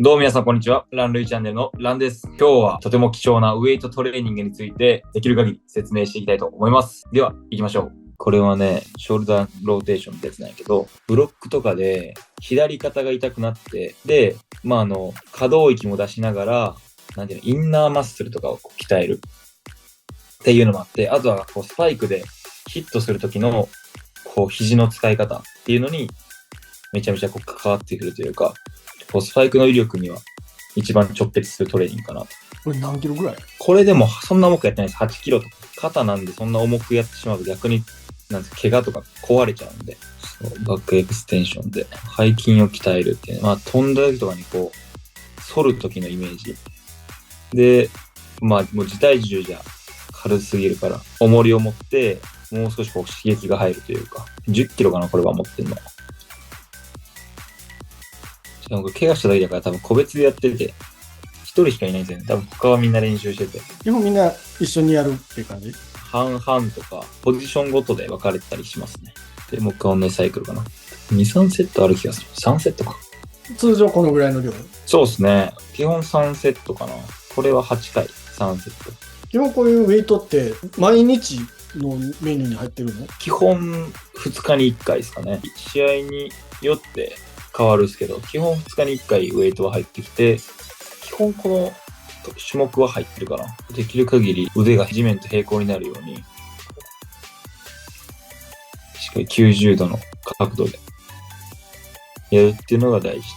どうも皆さんこんにちは。ランルイチャンネルのランです。今日はとても貴重なウェイトトレーニングについてできる限り説明していきたいと思います。では行きましょう。これはね、ショルダーローテーションってやつなんやけど、ブロックとかで左肩が痛くなって、で、可動域も出しながら、インナーマッスルとかを鍛えるっていうのもあって、あとはスパイクでヒットする時の肘の使い方っていうのにめちゃめちゃ関わってくるというか、スパイクの威力には一番直結するトレーニングかなと。これ何キロぐらい？これでもそんな重くやってないです。8キロとか。肩なんでそんな重くやってしまうと逆に怪我とか壊れちゃうんで。バックエクステンションで背筋を鍛えるっていう。飛んだ時とかに反る時のイメージ。で、もう自体重じゃ軽すぎるから、重りを持って、もう少し刺激が入るというか。10キロかな、これは持ってんの。怪我した時だから多分個別でやってて、一人しかいないんですよね。多分他はみんな練習してて。基本みんな一緒にやるっていう感じ？半々とか、ポジションごとで分かれたりしますね。で、もう一回同じサイクルかな。2、3セットある気がする。3セットか。通常このぐらいの量？そうですね。基本3セットかな。これは8回、3セット。基本こういうウェイトって毎日のメニューに入ってるの？基本2日に1回ですかね。試合によって変わるんですけど、基本2日に1回ウェイトは入ってきて、基本この種目は入ってるかな。できる限り腕が地面と平行になるように、しっかり90度の角度でやるっていうのが大事。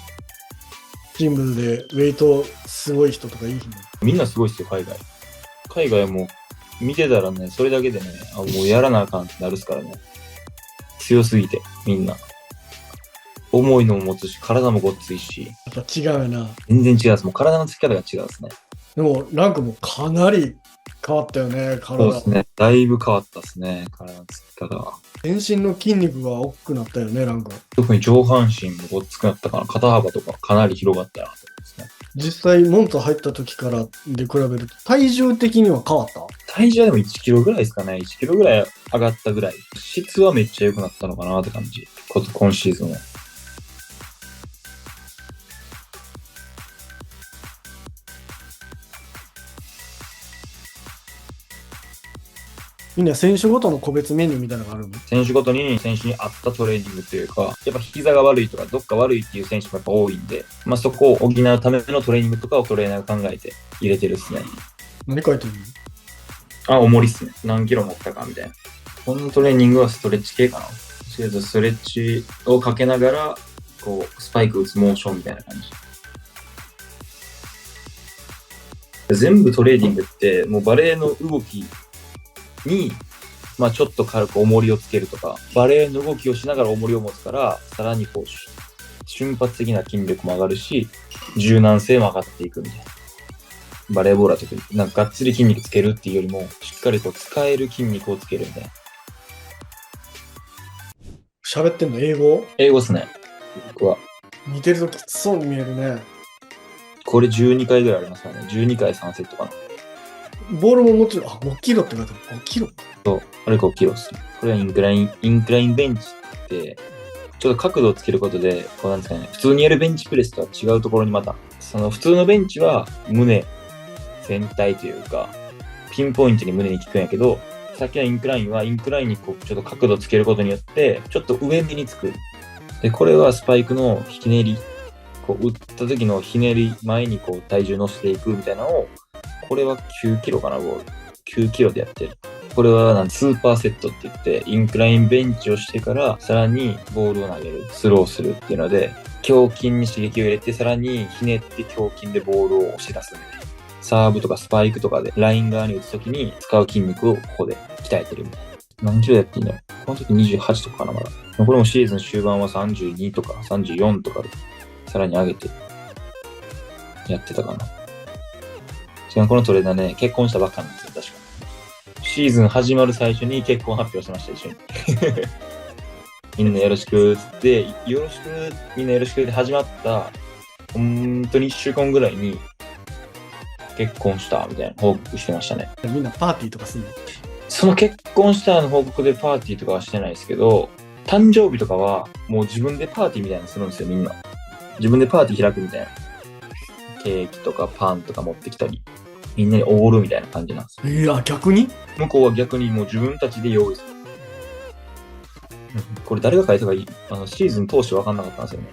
ジムでウェイトすごい人とかいい日も。みんなすごいっすよ、海外。海外も見てたらね、それだけでね、もうやらなあかんってなるっすからね。強すぎて、みんな。重いのも持つし、体もごっついし。やっぱ違うよな。全然違うです。もう体のつき方が違うですね。でもランクもかなり変わったよね、体。そうですね。だいぶ変わったですね、体のつき方が。全身の筋肉が大きくなったよね、ランク。特に上半身もごっつくなったから、肩幅とかかなり広がったなと思いますね。実際モンツ入った時からで比べると体重的には変わった？体重はでも1キロぐらいですかね。1キロぐらい上がったぐらい。質はめっちゃ良くなったのかなって感じ。今シーズンは。みんな選手ごとの個別メニューみたいなのがあるの？選手ごとに選手に合ったトレーニングというか、やっぱ膝が悪いとかどっか悪いっていう選手もやっぱ多いんで、そこを補うためのトレーニングとかをトレーナーが考えて入れてるっすね。何書いてるあ、重りっすね。何キロ持ったかみたいな。このトレーニングはストレッチ系かな。ストレッチをかけながら、スパイク打つモーションみたいな感じ。全部トレーニングって、もうバレエの動きに、ちょっと軽く重りをつけるとか、バレエの動きをしながら重りを持つから、さらに瞬発的な筋力も上がるし、柔軟性も上がっていくみたいな。バレーボーラーとか、がっつり筋肉つけるっていうよりも、しっかりと使える筋肉をつけるみたいな。喋ってんの英語？英語っすね、僕は。似てるときつそうに見えるね。これ12回ぐらいありますからね。12回3セットかな。ボールももちろん、5キロって書いてある。5キロ？そう、あれ5キロっすね。これはインクラインベンチって、ちょっと角度をつけることで、なんですかね、普通にやるベンチプレスとは違うところにまた、普通のベンチは胸全体というか、ピンポイントに胸に効くんやけど、さっきのインクラインはインクラインにちょっと角度をつけることによって、ちょっと上目につく。で、これはスパイクのひねり、打った時のひねり前に体重乗せていくみたいなのを、これは9キロかな、ボール。9キロでやってる。これはスーパーセットって言って、インクラインベンチをしてから、さらにボールを投げる、スローするっていうので、胸筋に刺激を入れて、さらにひねって胸筋でボールを押し出すみたいな。サーブとかスパイクとかでライン側に打つときに使う筋肉をここで鍛えてるみたいな。何キロやっていいんだろう。この時28とかかな、まだ。これもシーズン終盤は32とか34とかで、さらに上げて、やってたかな。このトレーナーね、結婚したばっかなんですよ、確か。シーズン始まる最初に結婚発表しました、一緒に。みんなよろしくっつって、みんなよろしくって始まった、本当に1週間ぐらいに、結婚したみたいな報告してましたね。みんなパーティーとかするの？その結婚したの報告でパーティーとかはしてないですけど、誕生日とかはもう自分でパーティーみたいなのするんですよ、みんな。自分でパーティー開くみたいな。ケーキとかパンとか持ってきたり、みんなにおごるみたいな感じなんですよ。いや、逆に向こうは逆にもう自分たちで用意する。これ誰が書いたかシーズン通して分かんなかったんですよね。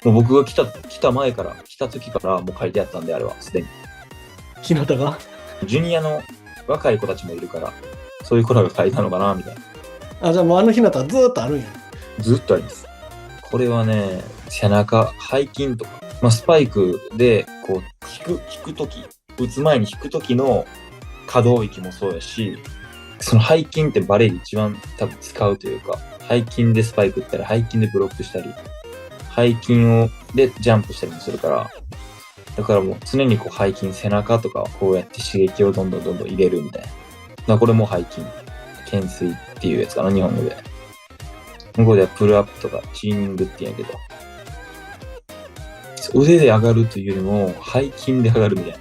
もう僕が来た時からもう書いてあったんで、あれはすでに。日向がジュニアの若い子たちもいるから、そういう子らが書いたのかな、みたいな。あ、じゃあもう日向はずーっとあるんや。ずっとあります。これはね、背中、背筋とか、スパイクで、こう、引くとき、打つ前に引くときの可動域もそうやし、その背筋ってバレーで一番多分使うというか、背筋でスパイク打ったり、背筋でブロックしたり、背筋でジャンプしたりもするから、だからもう常にこう背筋、背中とかをこうやって刺激をどんどん入れるみたいな。これも背筋、懸垂っていうやつかな、日本語で。向こうではプルアップとかチーニングって言うんやけど、腕で上がるというよりも背筋で上がるみたいな。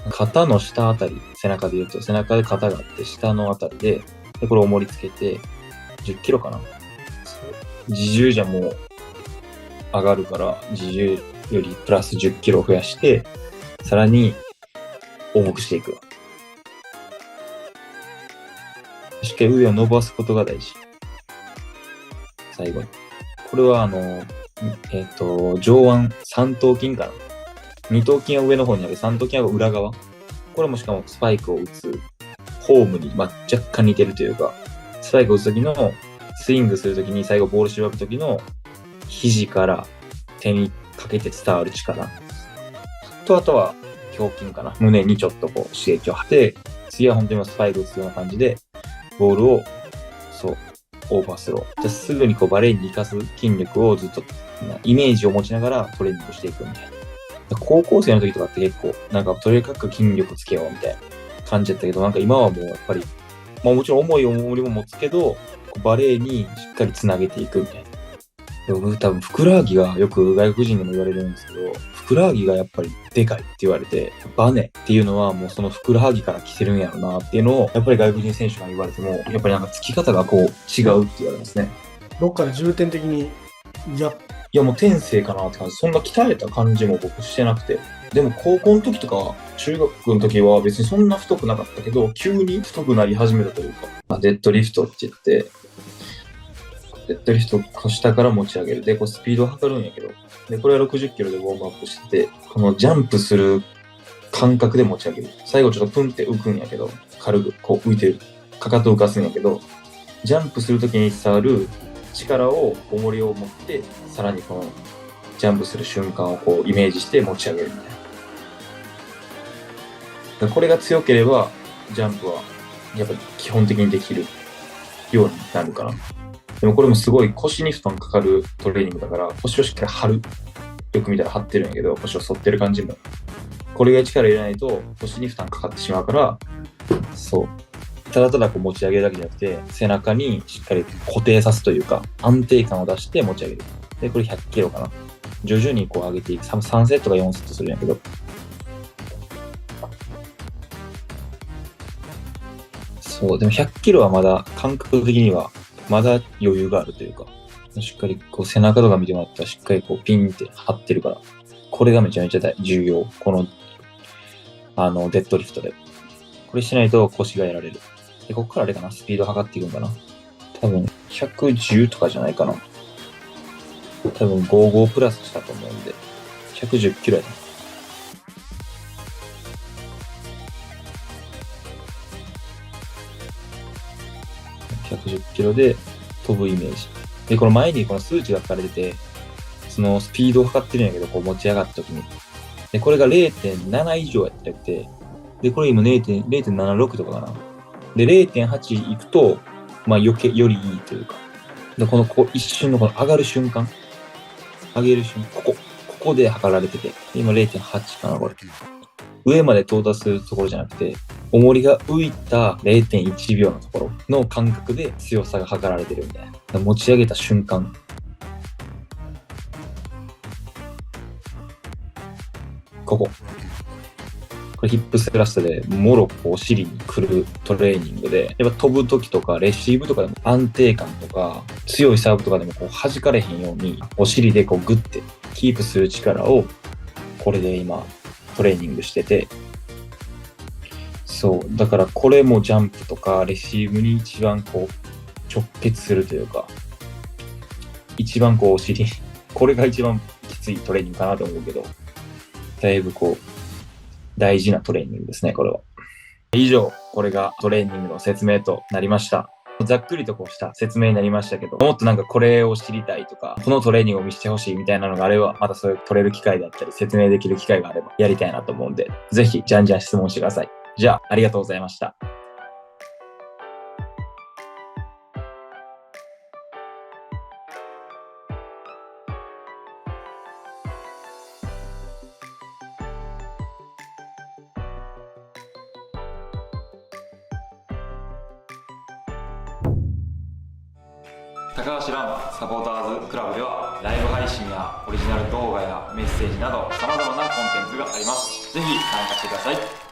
肩の下あたり、背中で言うと背中で肩があって下のあたりで、これを盛り付けて10キロかな。自重じゃもう上がるから自重よりプラス10キロ増やして、さらに重くしていく。しっかり腕を伸ばすことが大事。最後に。これは上腕三頭筋かな。二頭筋は上の方にある、三頭筋は裏側。これもしかもスパイクを打つフォームに、若干似てるというか、スパイクを打つときの、スイングするときに最後ボールしばくときの肘から手にかけて伝わる力。と、あとは胸筋かな。胸にちょっとこう刺激を張って、次は本当にスパイクを打つような感じで、ボールを、オーバースロー。じゃすぐにこうバレーに活かす筋力をずっと、イメージを持ちながらトレーニングしていくみたいな。高校生の時とかって結構、とにかく筋力つけようみたいな感じだったけど、今はもうやっぱり、もちろん重りも持つけど、バレーにしっかりつなげていくみたいな。僕多分ふくらはぎがよく外国人にも言われるんですけど、ふくらはぎがやっぱりでかいって言われて、バネっていうのはもうそのふくらはぎから来てるんやろなっていうのを、やっぱり外国人選手が言われても、やっぱりつき方がこう違うって言われますね。どっかで重点的にいやもう天性かなって感じ。そんな鍛えた感じも僕してなくて。でも高校の時とか中学の時は別にそんな太くなかったけど、急に太くなり始めたというか、デッドリフトって言って、デッドリフトを下から持ち上げる。で、こうスピードを測るんやけど、で、これは60キロでウォームアップしてて、このジャンプする感覚で持ち上げる。最後ちょっとプンって浮くんやけど、軽くこう浮いてる。かかとを浮かすんやけど、ジャンプする時に伝わる力を、重りを持って、さらにこのジャンプする瞬間をこうイメージして持ち上げるみたいな。これが強ければ、ジャンプはやっぱり基本的にできるようになるかな。でもこれもすごい腰に負担かかるトレーニングだから、腰をしっかり張る。よく見たら張ってるんやけど、腰を反ってる感じも。これが力入れないと腰に負担かかってしまうから、ただただこう持ち上げるだけじゃなくて、背中にしっかり固定さすというか、安定感を出して持ち上げる。で、これ100キロかな。徐々にこう上げていく。3セットか4セットするんやけど。でも100キロはまだ感覚的にはまだ余裕があるというか、しっかりこう背中とか見てもらったらしっかりこうピンって張ってるから、これがめちゃめちゃ重要。この、デッドリフトで。これしないと腰がやられる。で、ここからあれかな、スピード測っていくんかな。多分、110とかじゃないかな。多分、55プラスしたと思うんで、110キロやな。110キロで飛ぶイメージ。で、この前にこの数値が書かれてて、そのスピードを測ってるんやけど、こう持ち上がった時に。で、これが 0.7 以上やってて、で、これ今 0.76 とかかな。で、0.8 いくと、よりいいというか。で、この一瞬のこの上がる瞬間。上げる瞬間。ここで測られてて。今 0.8 かな、これ。上まで到達するところじゃなくて、重りが浮いた 0.1 秒のところの感覚で強さが測られてるみたいな。持ち上げた瞬間。これヒップスラストでもろお尻に来るトレーニングで、やっぱ飛ぶ時とかレシーブとかでも安定感とか強いサーブとかでもこう弾かれへんようにお尻でこうグッてキープする力をこれで今トレーニングしてて、そう、だからこれもジャンプとかレシーブに一番こう直結するというか、一番こうお尻、これが一番きついトレーニングかなと思うけど、だいぶこう大事なトレーニングですね、これは。以上、これがトレーニングの説明となりました。ざっくりとこうした説明になりましたけど、もっとなんかこれを知りたいとか、このトレーニングを見せてほしいみたいなのがあれば、またそういう取れる機会だったり、説明できる機会があればやりたいなと思うんで、ぜひじゃんじゃん質問してください。じゃあ、ありがとうございました。高橋藍サポーターズクラブではライブ配信やオリジナル動画やメッセージなど様々なコンテンツがあります。ぜひ参加してください。